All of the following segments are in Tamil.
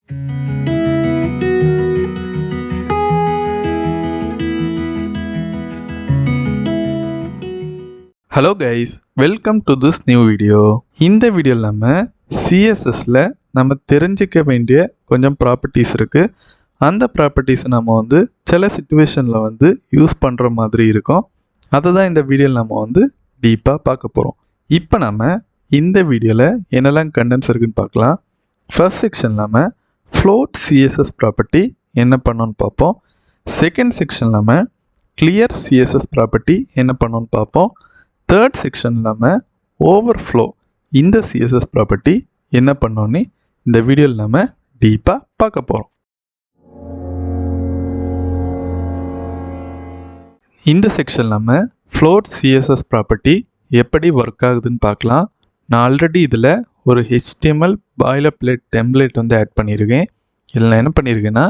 Hello guys, welcome to this new video. இந்த வீடியோவில் நம்ம CSSல நம்ம தெரிஞ்சிக்க வேண்டிய கொஞ்சம் ப்ராப்பர்ட்டிஸ் இருக்குது. அந்த ப்ராப்பர்ட்டிஸை நம்ம சில சிச்சுவேஷனில் யூஸ் பண்ணுற மாதிரி இருக்கும். அதை தான் இந்த வீடியோவில் நம்ம டீப்பாக பார்க்க போகிறோம். இப்போ நம்ம இந்த வீடியோவில் என்னெல்லாம் கண்டென்ட்ஸ் இருக்குன்னு பார்க்கலாம். ஃபர்ஸ்ட் செக்ஷன் நம்ம float CSS ப்ராப்பர்ட்டி என்ன பண்ணோன்னு பார்ப்போம். செகண்ட் செக்ஷன் நம்ம clear CSS ப்ராப்பர்ட்டி என்ன பண்ணோன்னு பார்ப்போம். தேர்ட் செக்ஷன் நம்ம overflow இந்த CSS ப்ராப்பர்ட்டி என்ன பண்ணோன்னு இந்த வீடியோவில் நம்ம டீப்பாக பார்க்க போகிறோம். இந்த செக்ஷன் நம்ம float CSS ப்ராப்பர்ட்டி எப்படி ஒர்க் ஆகுதுன்னு பார்க்கலாம். நான் ஆல்ரெடி இதில் ஒரு HTML பாய்லர்ப்ளேட் டெம்ப்ளேட் ஆட் பண்ணியிருக்கேன். இதில் நான் என்ன பண்ணியிருக்கேன்னா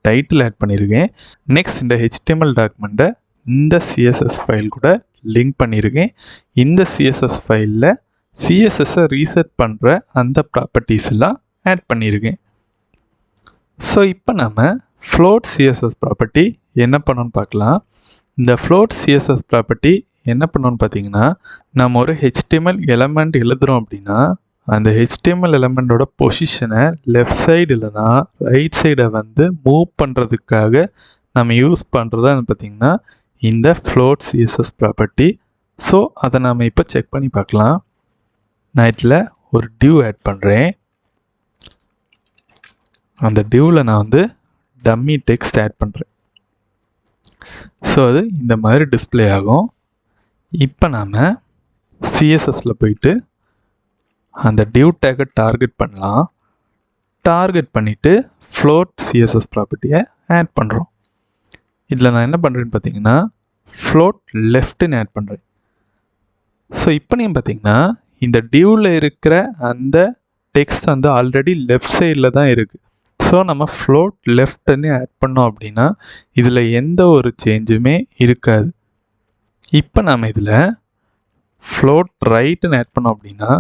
டைட்டில் ஆட் பண்ணியிருக்கேன். நெக்ஸ்ட் இந்த HTML டாக்குமெண்ட்டை இந்த CSS ஃபைல் கூட லிங்க் பண்ணியிருக்கேன். இந்த CSS ஃபைலில் CSSஐ ரீசெட் பண்ணுற அந்த ப்ராப்பர்ட்டிஸ் எல்லாம் ஆட் பண்ணியிருக்கேன். ஸோ இப்போ நம்ம float CSS ப்ராப்பர்ட்டி என்ன பண்ணோன்னு பார்க்கலாம். இந்த float CSS ப்ராப்பர்ட்டி என்ன பண்ணோன்னு பார்த்தீங்கன்னா, நம்ம ஒரு HTML எலமெண்ட் எழுதுகிறோம் அப்படின்னா அந்த HTML எலமெண்டோட பொசிஷனை லெஃப்ட் சைடில் தான் ரைட் சைடை மூவ் பண்ணுறதுக்காக நம்ம யூஸ் பண்ணுறதா பார்த்திங்கன்னா இந்த float CSS ப்ராப்பர்ட்டி. ஸோ அதை நாம் இப்போ செக் பண்ணி பார்க்கலாம். நான் இதில் ஒரு டிவ் ஆட் பண்ணுறேன். அந்த டிவ்வில் நான் டம்மி டெக்ஸ்ட் ஆட் பண்ணுறேன். ஸோ அது இந்த மாதிரி டிஸ்பிளே ஆகும். இப்போ நாம் CSSல போயிட்டு அந்த டிவ் டேக்கை டார்கெட் பண்ணலாம். டார்கெட் பண்ணிவிட்டு float CSS ப்ராப்பர்ட்டியை ஆட் பண்ணுறோம். இதில் நான் என்ன பண்ணுறேன்னு பார்த்தீங்கன்னா float leftன்னு ஆட் பண்ணுறேன். ஸோ இப்போ நீங்கள் பார்த்தீங்கன்னா இந்த டிவ்வில் இருக்கிற அந்த டெக்ஸ்ட் ஆல்ரெடி லெஃப்ட் சைடில் தான் இருக்குது. ஸோ நம்ம float leftன்னு ஆட் பண்ணோம் அப்படின்னா இதில் எந்த ஒரு சேஞ்சுமே இருக்காது. இப்போ நாம் இதில் float rightன்னு ஆட் பண்ணோம் அப்படின்னா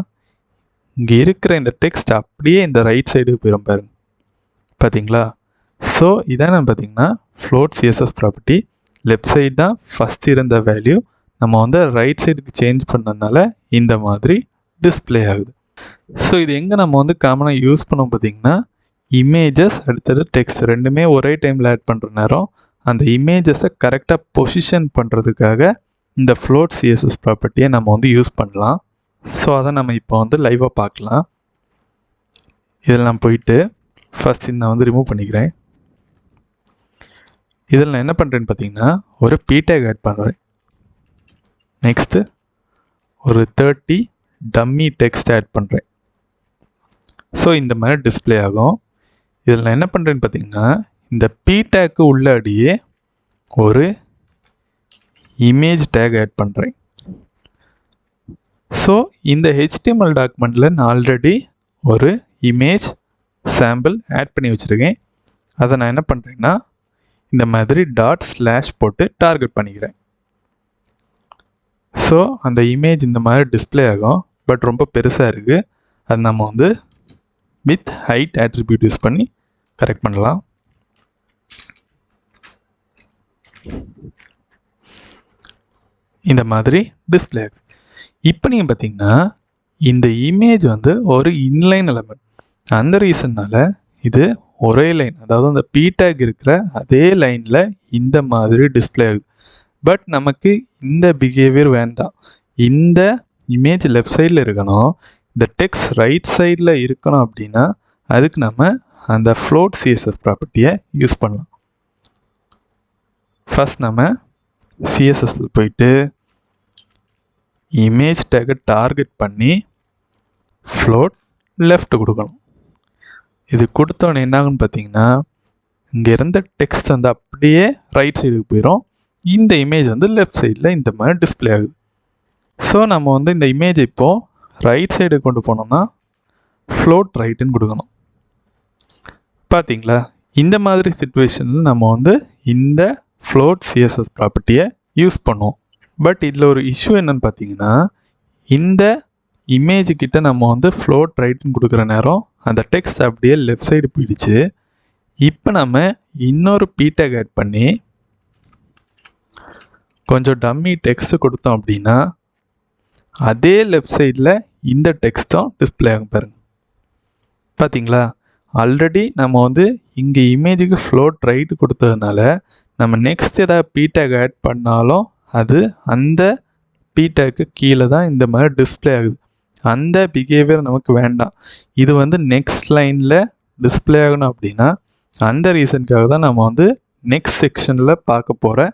இங்கே இருக்கிற இந்த டெக்ஸ்ட் அப்படியே இந்த ரைட் சைடுக்கு போயிடும் பாருங்க. பார்த்தீங்களா? ஸோ இதான் நம்ம பார்த்தீங்கன்னா float CSS property. Left side தான் ஃபஸ்ட் இருந்த வேல்யூ நம்ம ரைட் சைடுக்கு சேஞ்ச் பண்ணதுனால இந்த மாதிரி டிஸ்பிளே ஆகுது. ஸோ இது எங்கே நம்ம காமனாக யூஸ் பண்ணோம் பார்த்தீங்கன்னா இமேஜஸ் அடுத்தது டெக்ஸ்ட் ரெண்டுமே ஒரே டைமில் ஆட் பண்ணுற நேரம் அந்த இமேஜஸை கரெக்டாக பொசிஷன் பண்ணுறதுக்காக இந்த float CSS ப்ராப்பர்ட்டியை நம்ம யூஸ் பண்ணலாம். ஸோ அதை நம்ம இப்போ லைவாக பார்க்கலாம். இதில் நான் போயிட்டு ஃபஸ்ட் நான் ரிமூவ் பண்ணிக்கிறேன். இதில் நான் என்ன பண்ணுறேன்னு பார்த்தீங்கன்னா ஒரு p-tag ஆட் பண்ணுறேன். நெக்ஸ்ட்டு ஒரு 30 டம்மி டெக்ஸ்ட் ஆட் பண்ணுறேன். ஸோ இந்த மாதிரி டிஸ்பிளே ஆகும். இதில் நான் என்ன பண்ணுறேன்னு பார்த்தீங்கன்னா இந்த p-tagக்கு உள்ளாடியே ஒரு இமேஜ் டேக் ஆட் பண்ணுறேன். ஸோ இந்த HTML டாக்குமெண்ட்டில் நான் ஆல்ரெடி ஒரு இமேஜ் சாம்பிள் ஆட் பண்ணி வச்சுருக்கேன். அதை நான் என்ன பண்ணுறேன்னா இந்த மாதிரி ./ போட்டு டார்கெட் பண்ணிக்கிறேன். ஸோ அந்த இமேஜ் இந்த மாதிரி டிஸ்பிளே ஆகும். பட் ரொம்ப பெருசாக இருக்குது. அது நம்ம வித் ஹைட் ஆட்ரிபியூட் யூஸ் பண்ணி கரெக்ட் பண்ணலாம். இந்த மாதிரி டிஸ்பிளே ஆகுது. இப்போ நீங்கள் பார்த்தீங்கன்னா இந்த இமேஜ் ஒரு இன்லைன் எலமெண்ட். அந்த ரீசன்னால் இது ஒரே லைன், அதாவது அந்த p-tag இருக்கிற அதே லைனில் இந்த மாதிரி டிஸ்பிளே ஆகுது. பட் நமக்கு இந்த பிஹேவியர் வேண்டாம். இந்த இமேஜ் லெஃப்ட் சைடில் இருக்கணும், இந்த டெக்ஸ்ட் ரைட் சைடில் இருக்கணும். அப்படின்னா அதுக்கு நம்ம அந்த float CSS ப்ராப்பர்ட்டியை யூஸ் பண்ணலாம். ஃபஸ்ட் நம்ம CSSல போயிட்டு இமேஜ் டேக்கை டார்கெட் பண்ணி float left கொடுக்கணும். இது கொடுத்தோன்னே என்ன ஆகுன்னு பார்த்தீங்கன்னா இங்கே இருந்த டெக்ஸ்ட் அப்படியே ரைட் சைடுக்கு போயிடும். இந்த இமேஜ் லெஃப்ட் சைடில் இந்த மாதிரி டிஸ்பிளே ஆகுது. ஸோ நம்ம இந்த இமேஜ் இப்போது ரைட் சைடு கொண்டு போனோம்னா float rightன்னு கொடுக்கணும். பார்த்தீங்களா? இந்த மாதிரி சிச்சுவேஷனில் நம்ம இந்த float CSS ப்ராப்பர்ட்டியை யூஸ் பண்ணுவோம். பட் இதில் ஒரு இஷ்யூ என்னன்னு பார்த்தீங்கன்னா இந்த இமேஜ் கிட்ட நம்ம float rightன்னு கொடுக்குற நேரம் அந்த டெக்ஸ்ட் அப்படியே லெஃப்ட் சைடு போயிடுச்சு. இப்போ நம்ம இன்னொரு p tag ஆட் பண்ணி கொஞ்சம் டம்மி டெக்ஸ்ட் கொடுத்தோம் அப்படின்னா அதே லெஃப்ட் சைடில் இந்த டெக்ஸ்ட்டும் டிஸ்பிளே ஆகும் பாருங்க. பார்த்தீங்களா, ஆல்ரெடி நம்ம வந்து இங்கே இமேஜுக்கு ஃப்ளோட் ரைட் கொடுத்ததுனால நம்ம நெக்ஸ்ட் ஏதாவது p tag ஆட் பண்ணாலும் அது அந்த p tagக்கு கீழே தான் இந்த மாதிரி டிஸ்பிளே ஆகுது. அந்த பிஹேவியர் நமக்கு வேண்டாம். இது வந்து நெக்ஸ்ட் லைனில் டிஸ்பிளே ஆகணும் அப்படின்னா அந்த ரீசனுக்காக தான் நம்ம வந்து நெக்ஸ்ட் செக்ஷனில் பார்க்க போகிற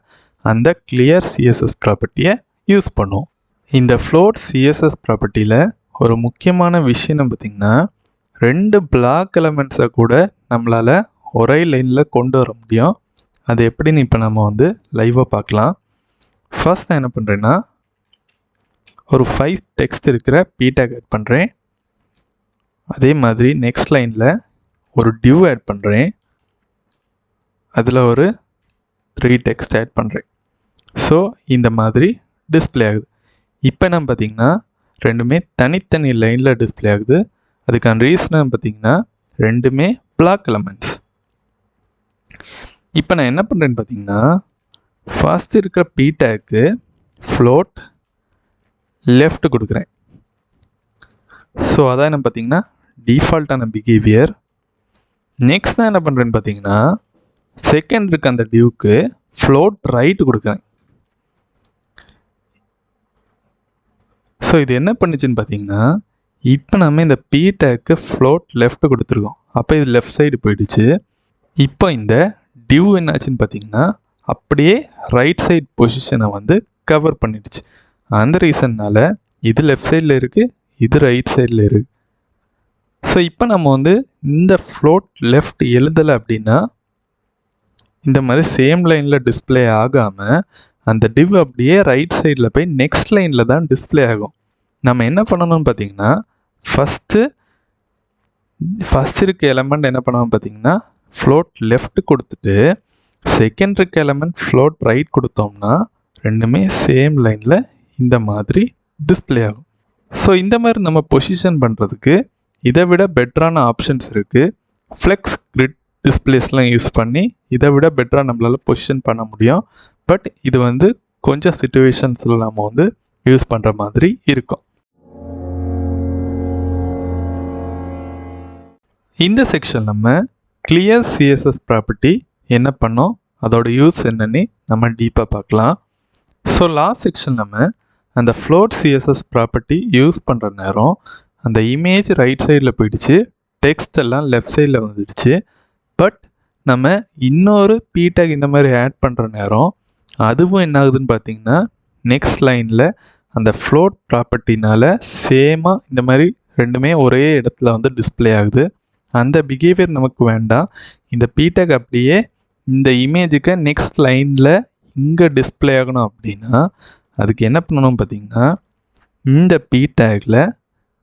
அந்த கிளியர் சிஎஸ்எஸ் ப்ராப்பர்ட்டியை யூஸ் பண்ணுவோம். இந்த ஃப்ளோட் சிஎஸ்எஸ் ப்ராப்பர்ட்டியில் ஒரு முக்கியமான விஷயம் பார்த்திங்கன்னா 2 பிளாக் எலமெண்ட்ஸை கூட நம்மளால் ஒரே லைனில் கொண்டு வர முடியும். அது எப்படின்னு இப்போ நம்ம வந்து லைவாக பார்க்கலாம். ஃபர்ஸ்ட் நான் என்ன பண்ணுறேன்னா ஒரு 5 டெக்ஸ்ட் இருக்கிற p tag ஆட் பண்ணுறேன். அதே மாதிரி நெக்ஸ்ட் லைனில் ஒரு div ஆட் பண்ணுறேன். அதில் ஒரு 3 டெக்ஸ்ட் ஆட் பண்ணுறேன். ஸோ இந்த மாதிரி டிஸ்பிளே ஆகுது. இப்போ நம்ம பார்த்திங்கன்னா ரெண்டுமே தனித்தனி லைனில் டிஸ்பிளே ஆகுது. அதுக்கான ரீசன் பார்த்திங்கன்னா ரெண்டுமே பிளாக் எலமெண்ட்ஸ். இப்போ நான் என்ன பண்ணுறேன்னு பார்த்திங்கன்னா ஃபர்ஸ்ட் இருக்கிற p tagக்கு ஃப்ளோட் லெஃப்ட் கொடுக்குறேன். ஸோ அதான் என்ன பார்த்தீங்கன்னா டிஃபால்ட்டான பிஹேவியர். நெக்ஸ்ட் நான் என்ன பண்ணுறேன்னு பார்த்தீங்கன்னா செகண்ட் இருக்க அந்த டியூக்கு ஃப்ளோட் ரைட் கொடுக்குறேன். ஸோ இது என்ன பண்ணுச்சுன்னு பார்த்தீங்கன்னா இப்போ நம்ம இந்த p tagக்கு ஃப்ளோட் லெஃப்ட் கொடுத்துருக்கோம். அப்போ இது லெஃப்ட் சைடு போயிடுச்சு. இப்போ இந்த டியூ என்னாச்சுன்னு பார்த்தீங்கன்னா அப்படியே ரைட் சைட் பொசிஷனை வந்து கவர் பண்ணிடுச்சு. அந்த ரீசன்னால் இது லெஃப்ட் சைடில் இருக்குது, இது ரைட் சைடில் இருக்குது. ஸோ இப்போ நம்ம வந்து இந்த ஃப்ளோட் லெஃப்ட் எழுதலை அப்படின்னா இந்த மாதிரி சேம் லைனில் டிஸ்பிளே ஆகாமல் அந்த டிவ் அப்படியே ரைட் சைடில் போய் நெக்ஸ்ட் லைனில் தான் டிஸ்பிளே ஆகும். நம்ம என்ன பண்ணணும்னு பார்த்தீங்கன்னா ஃபஸ்ட்டு இருக்க எலமெண்ட் என்ன பண்ணணும் பார்த்தீங்கன்னா ஃப்ளோட் லெஃப்ட் கொடுத்துட்டு செகண்ட் இருக்க எலமெண்ட் ஃப்ளோட் ரைட் கொடுத்தோம்னா ரெண்டுமே சேம் லைனில் இந்த மாதிரி டிஸ்பிளே ஆகும். ஸோ இந்த மாதிரி நம்ம பொசிஷன் பண்ணுறதுக்கு இதை விட பெட்டரான ஆப்ஷன்ஸ் இருக்குது. ஃப்ளெக்ஸ் கிரிட் டிஸ்பிளேஸ்லாம் யூஸ் பண்ணி இதை விட பெட்டராக நம்மளால் பொசிஷன் பண்ண முடியும். பட் இது வந்து கொஞ்சம் சிச்சுவேஷன்ஸில் நம்ம வந்து யூஸ் பண்ணுற மாதிரி இருக்கும். இந்த செக்ஷன் நம்ம கிளியர் சிஎஸ்எஸ் ப்ராப்பர்ட்டி என்ன பண்ணோம், அதோட யூஸ் என்னன்னு நம்ம டீப்பாக பார்க்கலாம். ஸோ லாஸ்ட் செக்ஷன் நம்ம அந்த ஃப்ளோட் சிஎஸ்எஸ் ப்ராப்பர்ட்டி யூஸ் பண்ணுற நேரம் அந்த இமேஜ் ரைட் சைடில் போயிடுச்சு, டெக்ஸ்ட் எல்லாம் லெஃப்ட் சைடில் வந்துடுச்சு. பட் நம்ம இன்னொரு p tag இந்த மாதிரி ஆட் பண்ணுற நேரம் அதுவும் என்ன ஆகுதுன்னு பார்த்தீங்கன்னா நெக்ஸ்ட் லைனில் அந்த ஃப்ளோட் ப்ராப்பர்ட்டினால் சேமாக இந்த மாதிரி ரெண்டுமே ஒரே இடத்துல வந்து டிஸ்பிளே ஆகுது. அந்த பிஹேவியர் நமக்கு வேண்டாம். இந்த p tag அப்படியே இந்த இமேஜுக்கு நெக்ஸ்ட் லைனில் இங்கே டிஸ்பிளே ஆகணும் அப்படின்னா அதுக்கு என்ன பண்ணணும் பார்த்தீங்கன்னா இந்த p tagல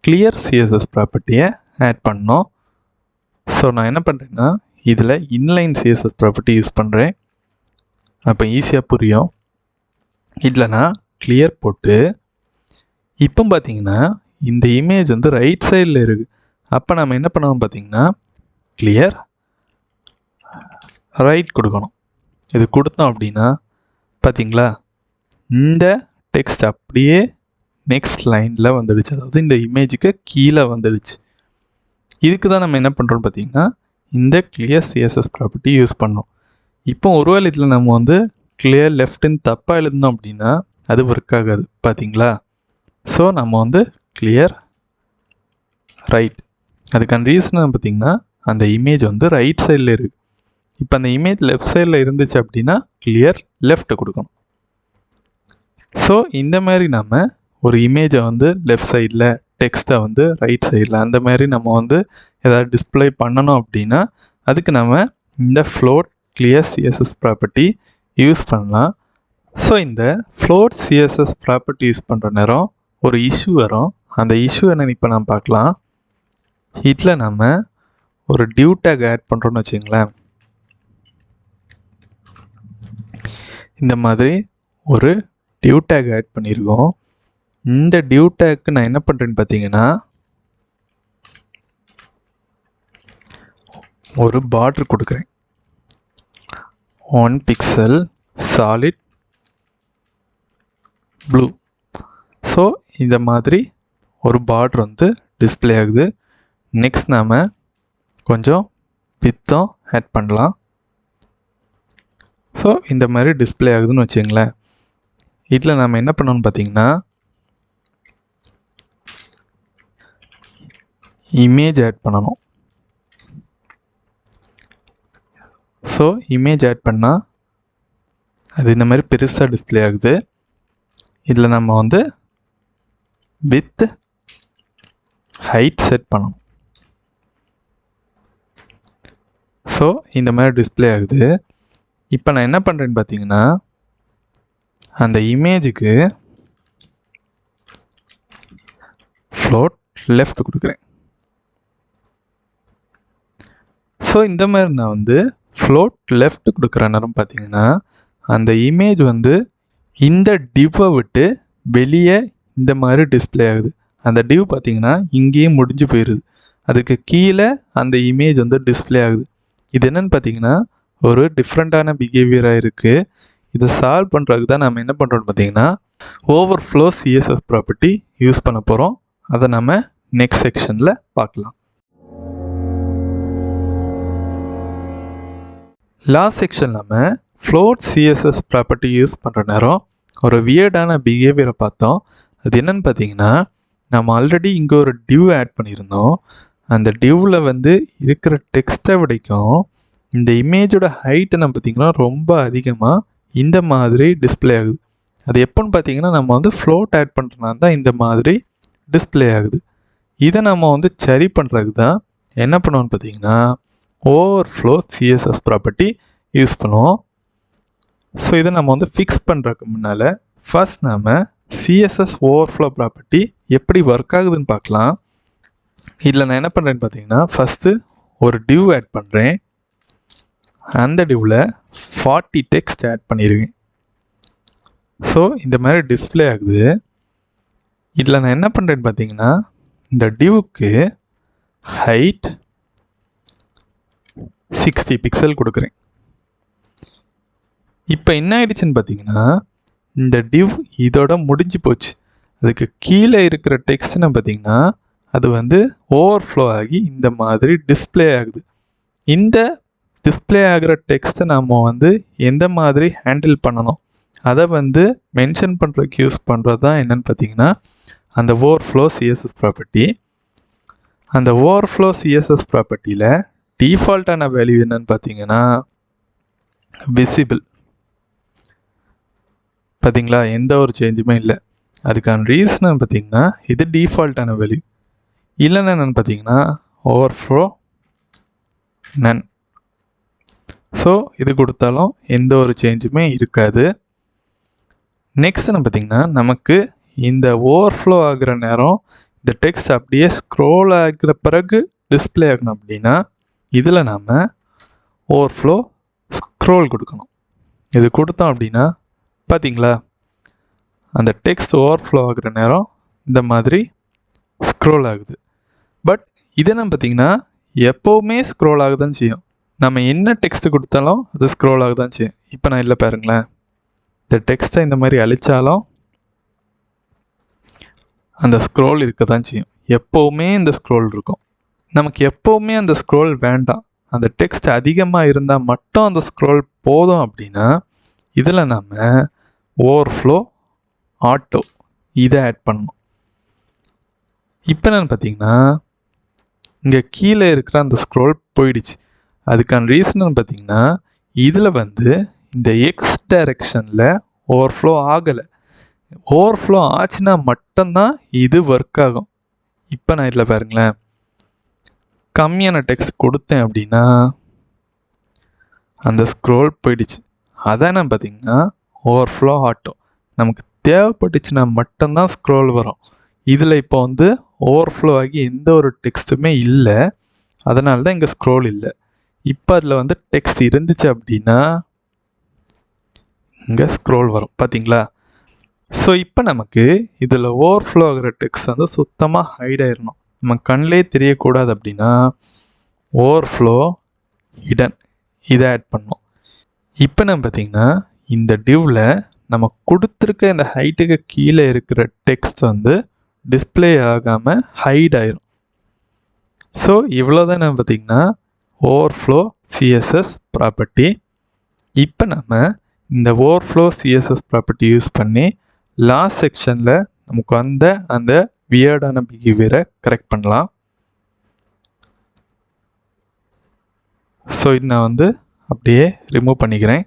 கிளியர் சிஎஸ்எஸ் ப்ராப்பர்ட்டியை ஆட் பண்ணோம். ஸோ நான் என்ன பண்ணுறேன்னா இதில் இன்லைன் சிஎஸ்எஸ் ப்ராப்பர்ட்டி யூஸ் பண்ணுறேன். அப்போ ஈஸியாக புரியும். இதில் நான் கிளியர் போட்டு இப்போ பார்த்தீங்கன்னா இந்த இமேஜ் வந்து ரைட் சைடில் இருக்குது. அப்போ நம்ம என்ன பண்ணணும் பார்த்தீங்கன்னா கிளியர் ரைட் கொடுக்கணும். இது கொடுத்தோம் அப்படின்னா பார்த்தீங்களா இந்த டெக்ஸ்ட் அப்படியே நெக்ஸ்ட் லைனில் வந்துடுச்சு, அதாவது இந்த இமேஜுக்கு கீழே வந்துடுச்சு. இதுக்கு தான் நம்ம என்ன பண்ணுறோம் பார்த்தீங்கன்னா இந்த கிளியர் சிஎஸ்எஸ் ப்ராப்பர்ட்டி யூஸ் பண்ணோம். இப்போ ஒருவேளை இதில் நம்ம வந்து கிளியர் லெஃப்ட்டுன்னு தப்பாக எழுதணும் அப்படின்னா அது ஒர்க் ஆகாது பார்த்தீங்களா. ஸோ நம்ம வந்து கிளியர் ரைட், அதுக்கான ரீசன் பார்த்திங்கன்னா அந்த இமேஜ் வந்து ரைட் சைடில் இருக்குது. இப்போ அந்த இமேஜ் லெஃப்ட் சைடில் இருந்துச்சு அப்படின்னா கிளியர் லெஃப்ட் கொடுக்கணும். ஸோ இந்த மாதிரி நம்ம ஒரு இமேஜை வந்து லெஃப்ட் சைடில் டெக்ஸ்ட்டை வந்து ரைட் சைடில் அந்த மாதிரி நம்ம வந்து எதாவது டிஸ்பிளே பண்ணணும் அப்படின்னா அதுக்கு நம்ம இந்த float clear CSS property use பண்ணலாம். ஸோ இந்த ஃப்ளோட் சிஎஸ்எஸ் ப்ராப்பர்ட்டி யூஸ் பண்ணுற நேரம் ஒரு இஷ்யூ வரும். அந்த இஷ்யூ என்னன்னு இப்போ நான் பார்க்கலாம். இதில் நம்ம ஒரு டியூ டேக் ஆட் பண்ணுறோன்னு வச்சுங்களேன். இந்த மாதிரி ஒரு டியூ டேக் ஆட் பண்ணியிருக்கோம். இந்த டியூ டேக்கு நான் என்ன பண்ணுறேன்னு பார்த்தீங்கன்னா ஒரு பார்டர் கொடுக்குறேன். 1 pixel solid blue. ஸோ இந்த மாதிரி ஒரு பார்டர் வந்து டிஸ்பிளே ஆகுது. நெக்ஸ்ட் நாம் கொஞ்சம் வித்தும் ஆட் பண்ணலாம். ஸோ இந்த மாதிரி டிஸ்பிளே ஆகுதுன்னு வச்சுங்களேன். இதில் நாம் என்ன பண்ணணும்னு பார்த்தீங்கன்னா இமேஜ் ஆட் பண்ணணும். ஸோ இமேஜ் ஆட் பண்ணால் அது இந்த மாதிரி பெருசாக டிஸ்பிளே ஆகுது. இதில் நம்ம வந்து வித் ஹைட் செட் பண்ணணும். ஸோ இந்த மாதிரி டிஸ்பிளே ஆகுது. இப்போ நான் என்ன பண்ணுறேன்னு பார்த்தீங்கன்னா அந்த இமேஜுக்கு ஃப்ளோட் லெஃப்ட் கொடுக்குறேன். ஸோ இந்த மாதிரி நான் வந்து ஃப்ளோட் லெஃப்ட் கொடுக்குற நேரம் பார்த்தீங்கன்னா அந்த இமேஜ் வந்து இந்த டிவ்வை விட்டு வெளியே இந்த மாதிரி டிஸ்பிளே ஆகுது. அந்த டிவ் பார்த்தீங்கன்னா இங்கேயே முடிஞ்சு போயிடுது. அதுக்கு கீழே அந்த இமேஜ் வந்து டிஸ்பிளே ஆகுது. இது என்னென்னு பார்த்தீங்கன்னா ஒரு டிஃப்ரெண்ட்டான பிஹேவியராக இருக்குது. இதை சால்வ் பண்ணுறதுக்கு தான் நம்ம என்ன பண்ணுறோம்னு பார்த்தீங்கன்னா ஓவர்ஃப்ளோ CSS ப்ராப்பர்ட்டி யூஸ் பண்ண போகிறோம். அதை நம்ம நெக்ஸ்ட் செக்ஷனில் பார்க்கலாம். லாஸ்ட் செக்ஷன் நம்ம ஃப்ளோட் CSS ப்ராப்பர்ட்டி யூஸ் பண்ணுற நேரம் ஒரு வியர்டான பிஹேவியரை பார்த்தோம். அது என்னென்னு பார்த்தீங்கன்னா நம்ம ஆல்ரெடி இங்கே ஒரு டிவ் ஆட் பண்ணியிருந்தோம். அந்த டிவ்வில் வந்து இருக்கிற டெக்ஸ்ட்டை விடைக்கும் இந்த இமேஜோட ஹைட் நம்ம பார்த்திங்கன்னா ரொம்ப அதிகமாக இந்த மாதிரி டிஸ்பிளே ஆகுது. அது எப்போன்னு பார்த்தீங்கன்னா நம்ம வந்து ஃப்ளோட் ஆட் பண்ணுறதுனால தான் இந்த மாதிரி டிஸ்பிளே ஆகுது. இதை நம்ம வந்து சரி பண்ணுறதுக்கு தான் என்ன பண்ணுவோம்னு பார்த்தீங்கன்னா ஓவர்ஃப்ளோ CSS ப்ராப்பர்ட்டி யூஸ் பண்ணுவோம். ஸோ இதை நம்ம வந்து ஃபிக்ஸ் பண்ணுறதுக்கு முன்னால் ஃபர்ஸ்ட் நாம் CSS ஓவர்ஃப்ளோ ப்ராப்பர்ட்டி எப்படி ஒர்க் ஆகுதுன்னு பார்க்கலாம். இதில் நான் என்ன பண்ணுறேன்னு பார்த்தீங்கன்னா ஃபஸ்ட்டு ஒரு டிவ் ஆட் பண்ணுறேன். அந்த டிவ்வில் 40 டெக்ஸ்ட் ஆட் பண்ணியிருக்கேன். ஸோ இந்த மாதிரி டிஸ்பிளே ஆகுது. இதில் நான் என்ன பண்ணுறேன்னு பார்த்தீங்கன்னா இந்த டிவ்வுக்கு ஹைட் 60 பிக்சல் கொடுக்குறேன். இப்போ என்ன ஆயிடுச்சுன்னு பார்த்தீங்கன்னா இந்த டிவ் இதோட முடிஞ்சு போச்சு. அதுக்கு கீழே இருக்கிற டெக்ஸ்ட்னு பார்த்தீங்கன்னா அது வந்து ஓவர்ஃப்ளோ ஆகி இந்த மாதிரி டிஸ்பிளே ஆகுது. இந்த டிஸ்பிளே ஆகிற டெக்ஸ்ட்டை நம்ம வந்து எந்த மாதிரி ஹேண்டில் பண்ணணும் அதை வந்து மென்ஷன் பண்ணுறதுக்கு யூஸ் பண்ணுறது தான் என்னென்னு பார்த்தீங்கன்னா அந்த ஓவர்ஃப்ளோ CSS ப்ராப்பர்ட்டி. அந்த ஓவர்ஃப்ளோ CSS ப்ராப்பர்ட்டியில் டிஃபால்ட்டான வேல்யூ என்னன்னு பார்த்தீங்கன்னா விசிபிள். பார்த்தீங்களா, எந்த ஒரு சேஞ்சுமே இல்லை. அதுக்கான ரீசன் பார்த்தீங்கன்னா இது டிஃபால்ட்டான வேல்யூ. இல்லைன்னா என்னென்னு பார்த்தீங்கன்னா ஓவர்ஃப்ளோ நன். ஸோ இது கொடுத்தாலும் எந்த ஒரு சேஞ்சுமே இருக்காது. நெக்ஸ்ட் என்ன பார்த்தீங்கன்னா நமக்கு இந்த ஓவர்ஃப்ளோ ஆகிற நேரம் இந்த டெக்ஸ்ட் அப்படியே ஸ்க்ரோல் ஆகிற பிறகு டிஸ்பிளே ஆகணும் அப்படின்னா இதில் நாம் ஓவர்ஃப்ளோ ஸ்க்ரோல் கொடுக்கணும். இது கொடுத்தோம் அப்படின்னா பார்த்தீங்களா அந்த டெக்ஸ்ட் ஓவர்ஃப்ளோ ஆகிற நேரம் இந்த மாதிரி ஸ்க்ரோல் ஆகுது. பட் இது என்ன பார்த்தீங்கன்னா எப்போவுமே ஸ்க்ரோல் ஆகுதான் செய்யும். நம்ம என்ன டெக்ஸ்ட்டு கொடுத்தாலும் அது ஸ்க்ரோல் ஆகுதான் செய்யும். இப்போ நான் இல்லை பாருங்களேன், இந்த டெக்ஸ்ட்டை இந்த மாதிரி அழித்தாலும் அந்த ஸ்க்ரோல் இருக்க தான் செய்யும். எப்போவுமே இந்த ஸ்க்ரோல் இருக்கும். நமக்கு எப்போவுமே அந்த ஸ்க்ரோல் வேண்டாம், அந்த டெக்ஸ்ட் அதிகமாக இருந்தால் மட்டும் அந்த ஸ்க்ரோல் போதும் அப்படின்னா இதில் நம்ம ஓவர்ஃப்ளோ ஆட்டோ இதை ஆட் பண்ணணும். இப்போ என்னென்னு பார்த்தீங்கன்னா இங்கே கீழே இருக்கிற அந்த ஸ்க்ரோல் போயிடுச்சு. அதுக்கான ரீசன் பார்த்தீங்கன்னா இதில் வந்து இந்த எக்ஸ் டைரெக்ஷனில் ஓவர்ஃப்ளோ ஆகலை. ஓவர்ஃப்ளோ ஆச்சுன்னா மட்டும்தான் இது ஒர்க் ஆகும். இப்போ நான் இதில் பாருங்களேன், கம்மியான டெக்ஸ்ட் கொடுத்தேன் அப்படின்னா அந்த ஸ்க்ரோல் போயிடுச்சு. அதானே பார்த்தீங்கன்னா ஓவர்ஃப்ளோ ஆட்டோ. நமக்கு தேவைப்பட்டுச்சுன்னா மட்டும்தான் ஸ்க்ரோல் வரும். இதில் இப்போ வந்து ஓவர்ஃப்ளோ ஆகி எந்த ஒரு டெக்ஸ்ட்டுமே இல்லை, அதனால தான் இங்கே ஸ்க்ரோல் இல்லை. இப்போ அதில் வந்து டெக்ஸ்ட் இருந்துச்சு அப்படின்னா இங்கே ஸ்க்ரோல் வரும். பார்த்தீங்களா? ஸோ இப்போ நமக்கு இதில் ஓவர்ஃப்ளோ ஆகிற டெக்ஸ்ட் வந்து சுத்தமாக ஹைட் ஆயிடணும், நம்ம கண்ணிலே தெரியக்கூடாது அப்படின்னா ஓவர்ஃப்ளோ hidden இதை ஆட் பண்ணோம். இப்போ நம்ம பார்த்திங்கன்னா இந்த டிவ்வில் நம்ம கொடுத்துருக்க இந்த ஹைட்டுக்கு கீழே இருக்கிற டெக்ஸ்ட் வந்து டிஸ்பிளே ஆகாமல் ஹைட் ஆயிரும். ஸோ இவ்வளோ தான் நம்ம பார்த்திங்கன்னா ஓவர்ஃப்ளோ சிஎஸ்எஸ் ப்ராப்பர்ட்டி. இப்போ நம்ம இந்த ஓவர்ஃப்ளோ சிஎஸ்எஸ் ப்ராப்பர்ட்டி யூஸ் பண்ணி லாஸ்ட் செக்ஷனில் நமக்கு வந்த அந்த வியர்டான பிஹேவியரை கரெக்ட் பண்ணலாம். ஸோ இது நான் வந்து அப்படியே ரிமூவ் பண்ணிக்கிறேன்.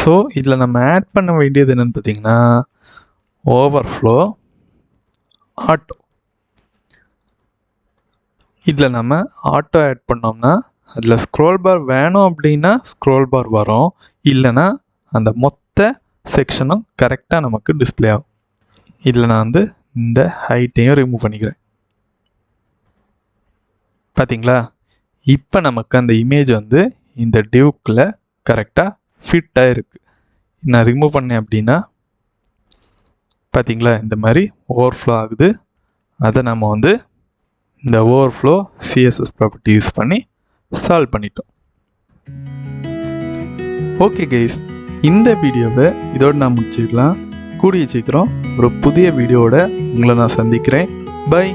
ஸோ இதில் நம்ம ஆட் பண்ண வேண்டியது என்னென்னு பார்த்தீங்கன்னா ஓவர்ஃப்ளோ ஆட்டோ. இதில் நம்ம ஆட்டோ ஆட் பண்ணோம்னா அதில் ஸ்க்ரோல் பார் வேணும் அப்படின்னா ஸ்க்ரோல் பார் வரும், இல்லைன்னா அந்த மொத்த செக்ஷனும் கரெக்டாக நமக்கு டிஸ்பிளே ஆகும். இதில் நான் வந்து இந்த ஹைட்டையும் ரிமூவ் பண்ணிக்கிறேன். பார்த்தீங்களா, இப்போ நமக்கு அந்த இமேஜ் வந்து இந்த டிவ்க்குள்ளே கரெக்டாக ஃபிட்டாக இருக்குது. நான் ரிமூவ் பண்ணேன் அப்படின்னா பார்த்தீங்களா இந்த மாதிரி ஓவர்ஃப்ளோ ஆகுது. அதை நம்ம வந்து இந்த ஓவர்ஃப்ளோ சிஎஸ்எஸ் ப்ராப்பர்ட்டி யூஸ் பண்ணி சால்வ் பண்ணிட்டோம். ஓகே கைஸ், இந்த வீடியோவை இதோடு நான் முடிச்சுக்கலாம். கூடிய சீக்கிரம் ஒரு புதிய வீடியோவோட உங்களை நான் சந்திக்கிறேன். பை.